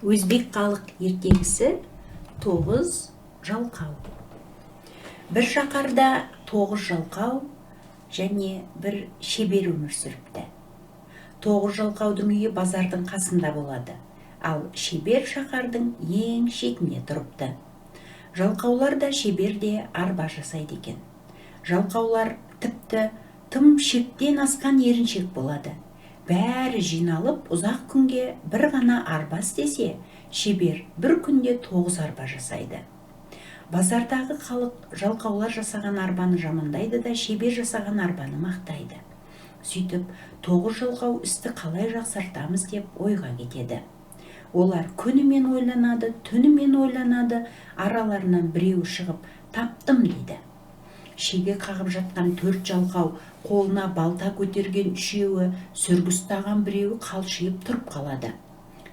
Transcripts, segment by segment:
Өзбек халық ертегісі 9 жалқау. Бір шаһарда 9 жалқау және бір шебер өмір сүріпті. 9 жалқаудың үйі базардың қасында болады, ал шебер шаһардың ең шетінде тұрыпты. Жалқаулар да шебер де арба жасайды екен. Жалқаулар тіпті тым шектен асқан еріншек болады. Бәрі жиналып ұзақ күнге бір ғана арба істесе, шебер бір күнде 9 арба жасайды. Базардағы халық жалқаулар жасаған арбаны жамандайды да шебер жасаған арбаны мақтайды. Сөйтіп 9 жалқау істі қалай жақсартамыз деп ойға кетеді. Олар күнімен ойланады, түнімен ойланады, араларынан біреу шығып таптым дейді. Шеге қағып жатқан 4 жалқау, қолына балта көтерген 3-еуі, сүргі ұстаған біреуі қалшиып тұрып қалады.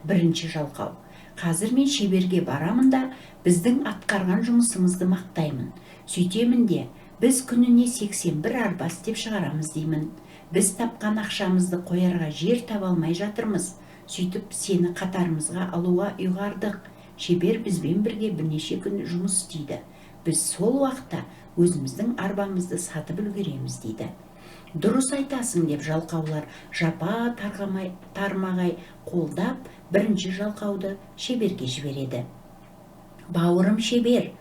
Бірінші жалқау: қазір мен шеберге барамын да біздің атқарған жұмысымызды мақтаймын. Сөйтемін де біз күніне 81 арба істеп шығарамыз деймін. Біз тапқан ақшамызды қоярға жер таба алмай жатырмыз. Сөйтіп сені қатарымызға алуға ұйғардық. Шебер бізбен бірге бірнеше күн жұмыс істейді. Біз сол уақытта өзіміздің арбамызды сатып үлгереміз дейді. Дұрыс айтасың деп жалқаулар жапа тармағай қолдап бірінші жалқауды шеберге жібереді. Бауырым шебер,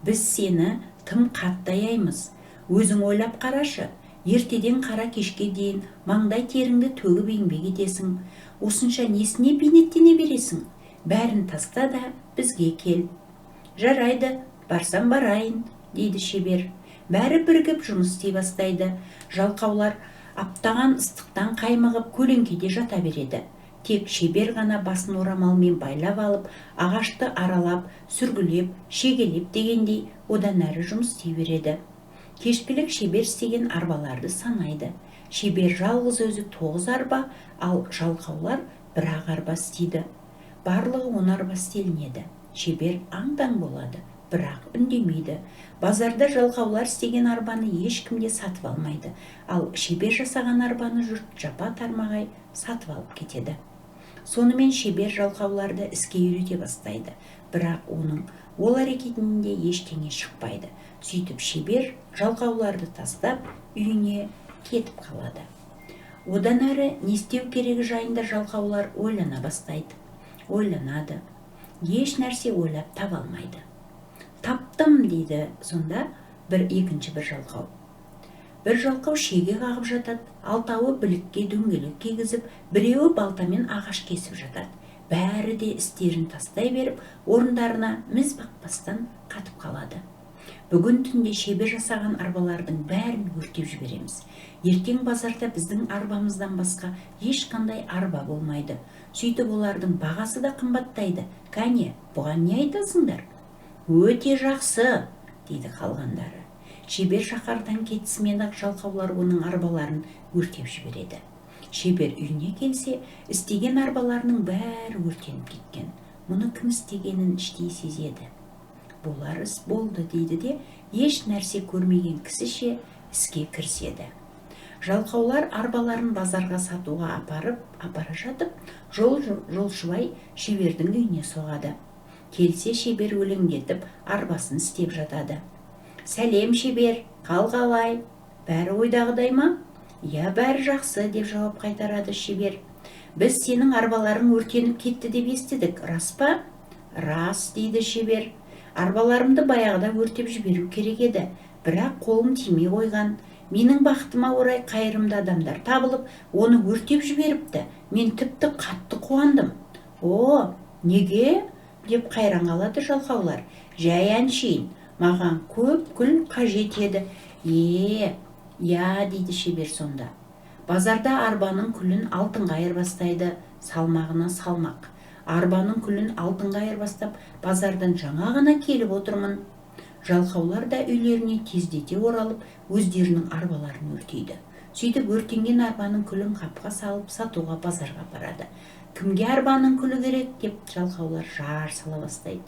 біз сені тым қатты аяймыз. Өзің ойлап қарашы, ертеден қара кешке дейін маңдай теріңді төгіп еңбек етесің. Осынша несіне бейнеттене бересің? Бәрін таста да бізге кел. Жарайды, барсам барайын, дейді шебер. Бәрі бірігіп жұмыс істей бастайды. Жалқаулар аптаған ыстықтан қаймығып көлеңкеде жата береді. Тек шебер ғана басын орамалмен байлап алып, ағашты аралап, сүргілеп, шегелеп дегендей одан әрі жұмыс істей береді. Кешкілік шебер істеген арбаларды санайды. Шебер жалғыз өзі 9 арба, ал жалқаулар бір-ақ арба істейді. Барлығы 10 арба істелінеді. Шебер аң-таң болады, бірақ үндемейді. Базарда жалқаулар істеген арбаны ешкімде сатып алмайды, ал шебер жасаған арбаны жұрт жапа тармағай сатып алып кетеді. Сонымен шебер жалқауларды іске үйрете бастайды, бірақ оның ол әрекетінде ештеңе шықпайды. Сөйтіп шебер жалқауларды тастап үйіне кетіп қалады. Одан әрі не істеу керегі жайында жалқаулар ойлана бастайды. Ойланады, еш нәрсе ойлап таба алмайды. Таптым дейді сонда екінші бір жалқау. Бір жалқау шеге қағып жатады, 6-ауы білікке дөңгелек кигізіп, біреуі балтамен ағаш кесіп жатады. Бәрі де істерін тастай беріп, орындарына міз бақпастан қатып қалады. Бүгін түнде шебер жасаған арбалардың бәрін өртеп жібереміз. Ертең базарда біздің арбамыздан басқа ешқандай арба болмайды. Сөйтіп олардың бағасы да қымбаттайды. Кәне, бұған не айтасыңдар? Өте жақсы, дейді қалғандары. Шебер шаһардан кетісімен-ақ жалқаулар оның арбаларын өртеп жібереді. Шебер үйіне келсе, істеген арбаларының бәрі өртеніп кеткен. Мұны кім істегенін іштей сезеді. Болар іс болды дейді де, еш нәрсе көрмеген кісіше іске кіріседі. Жалқаулар арбаларын базарға сатуға апара жатып, жолшыбай шебердің үйіне соғады. Келсе шебер өлеңдетіп арбасын істеп жатады. Сәлем шебер, қал қалай? Бәрі ойдағыдай ма? Я, бәрі жақсы, деп жауап қайтарады шебер. Біз сенің арбаларың өртеніп кетті деп естідік, рас па? Рас, дейді шебер. Арбаларымды баяғыда өртеп жіберу керек еді, бірақ қолым тимей қойған. Менің бақытыма орай қайырымды адамдар табылып, оны өртеп жіберіпті. Мен тіпті қатты қуандым. О, неге? Деп қайран қалады жалқаулар. Жай әншейін, маған көп күл қажет еді. Я, дейді шебер сонда. Базарда арбаның күлін алтынға айырбастайды, салмағына салмақ. Арбаның күлін алтынға айырбастап, базардан жаңа ғана келіп отырмын. Жалқаулар да үйлеріне тездете оралып, өздерінің арбаларын өртейді. Сөйтіп өртенген арбаның күлін қапқа салып, сатуға базарға барады. Кімге арбаның күлі керек деп жалқаулар жар сала бастайды.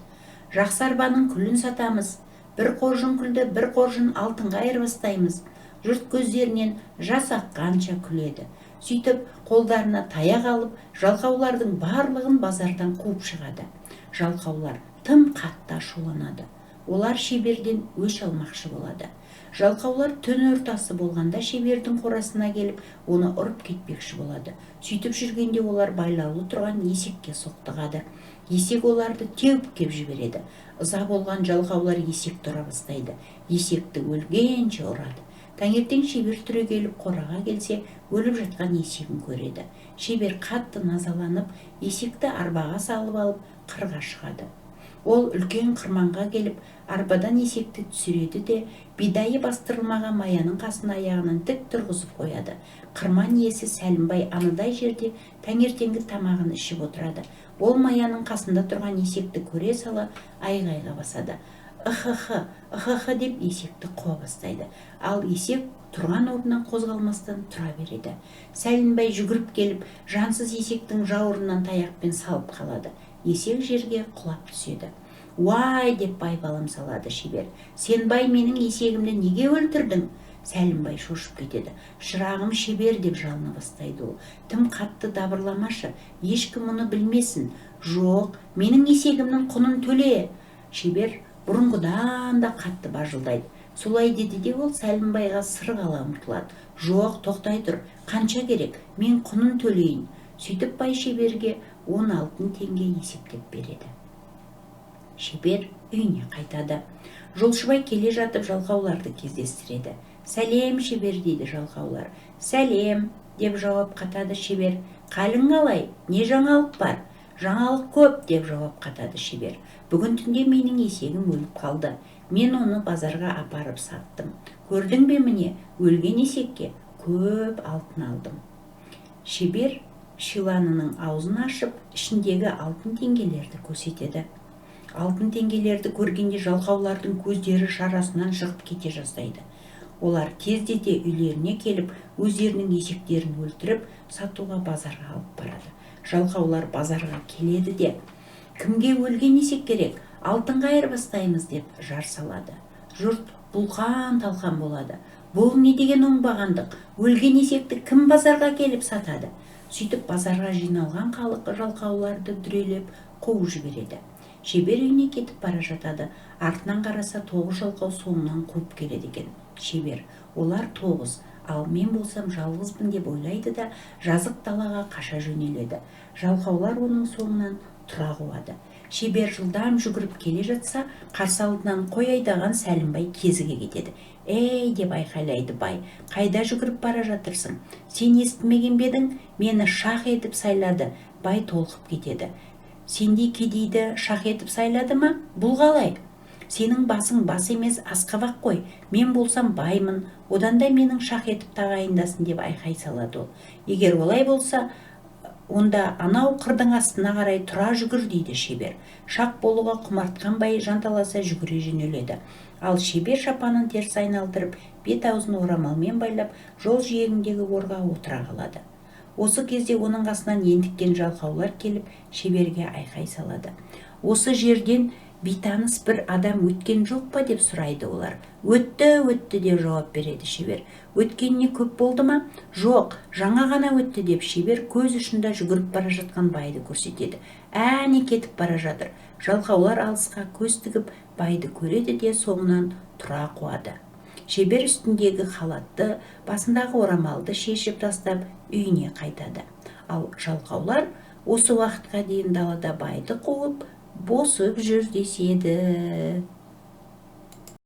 Жақсы арбаның күлін сатамыз. Бір қоржын күлді бір қоржын алтынға айырбастаймыз. Жұрт көздерінен жас аққанша күледі. Сөйтіп, қолдарына таяқ алып, жалқаулардың барлығын базардан қуып шығады. Жалқаулар тым қатты ашуланады. Олар шеберден өш алмақшы болады. Жалқаулар түн ортасы болғанда шебердің қорасына келіп, оны ұрып кетпекші болады. Сөйтіп жүргенде олар байлаулы тұрған есекке соқтығады. Есек оларды теуіп кеп жібереді. Ыза болған жалқаулар есекті ұра бастайды. Есекті өлгенше ұрады. Таңертең шебер түрегеліп қораға келсе, өліп жатқан есегін көреді. Шебер қатты назаланып, есекті арбаға салып алып, қырға шығады. Ол үлкен қырманға келіп, арбадан есекті түсіреді де, бидайы бастырылмаған маяның қасына аяғынан тік тұрғызып қояды. Қырман иесі Сәлімбай анадай жерде таңертеңгі тамағын ішіп отырады. Ол маяның қасында тұрған есекті көре сала айғайға басады. Ых-ых, ых-ых деп есекті қуа бастайды. Ал есек тұрған орнынан қозғалмастан тұра береді. Сәлімбай жүгіріп келіп, жансыз есектің жауырынынан таяқпен салып қалады. Есек жерге құлап түседі. Уай деп байбалам салады шебер. Сен бай менің есегімді неге өлтірдің? Сәлімбай шошып кетеді. Шырағым шебер деп жалына бастайды ол. Тым қатты дабырламашы, ешкім мұны білмесін. Жоқ, менің есегімнің құнын төле. Шебер бұрынғыдан да қатты бажылдайды. Солай деді де ол Сәлімбайға сырға ала ұмтылады. Жоқ, тоқтай тұр, қанша керек, мен құнын төлейін. Сөйтіп бай шеберге 16 теңге есептеп береді. Шебер үйіне қайтады. Жолшыбай келе жатып жалқауларды кездестіреді. Сәлем шебер дейді жалқаулар. Сәлем деп жауап қатады шебер. Қалың қалай, не жаңалық бар? Жаңалық көп деп жауап қатады шебер. Бүгін түнде менің есегім өліп қалды. Мен оны базарға апарып саттым. Көрдің бе міне, өлген есекке көп алтын алдым. Шебер шиланының аузын ашып, ішіндегі алтын теңгелерді көрсетеді. Алтын теңгелерді көргенде жалқаулардың көздері шарасынан шығып кете жаздайды. Олар тездете үйлеріне келіп, өздерінің есектерін өлтіріп, сатуға базарға алып барады. Жалқаулар базарға келеді де, кімге өлген есек керек, алтынға айырбастаймыз деп жар салады. Жұрт бұлқан-талқан болады. Бұл не деген оңбағандық, өлген есекті кім базарға келіп сатады? Сөйтіп базарға жиналған халық жалқауларды дүрелеп қуып жібереді. Шебер үйіне кетіп бара жатады. Артынан қараса 9 жалқау соңынан қуып келеді екен. Шебер, олар 9, ал мен болсам жалғызбын деп ойлайды да жазық далаға қаша жөнеледі. Жалқаулар оның соңынан тұра қуады. Шебер жылдам жүгіріп келе жатса, қарсы алдынан қой айдаған Сәлімбай кезіге кетеді. Ей деп айқайлайды бай, қайда жүгіріп бара жатырсың? Сен естімеген бе едің? Мені шақ етіп сайлады. Бай толқып кетеді. Сендей кедейді шақ етіп сайлады ма? Бұл қалай? Сенің басың бас емес асқабақ қой. Мен болсам баймын, одан да менің шақ етіп тағайындасын деп айқай салады ол. Егер олай болса, онда анау қырдың астына қарай тұра жүгір дейді шебер. Шақ болуға құмартқан бай жанталаса жүгіре жөнеледі. Ал шебер шапанын теріс айналдырып, бет-аузын орамалмен байлап, жол жиегіндегі орға отыра қалады. Осы кезде оның қасынан ентіккен жалқаулар келіп, шеберге айқай салады. Осы жерден бейтаныс бір адам өткен жоқ па деп сұрайды олар. Өтті деп жауап береді шебер. Өткеніне көп болды ма? Жоқ, жаңа ғана өтті деп шебер көз ұшында жүгіріп бара жатқан байды көрсетеді. Әне кетіп бара жатыр. Жалқаулар алысқа көз тігіп байды көреді де соңынан тұра қуады. Шебер үстіндегі халатты, басындағы орамалды шешіп тастап үйіне қайтады. Ал жалқаулар осы уақытқа дейін далада байды қуып босып жүр деседі.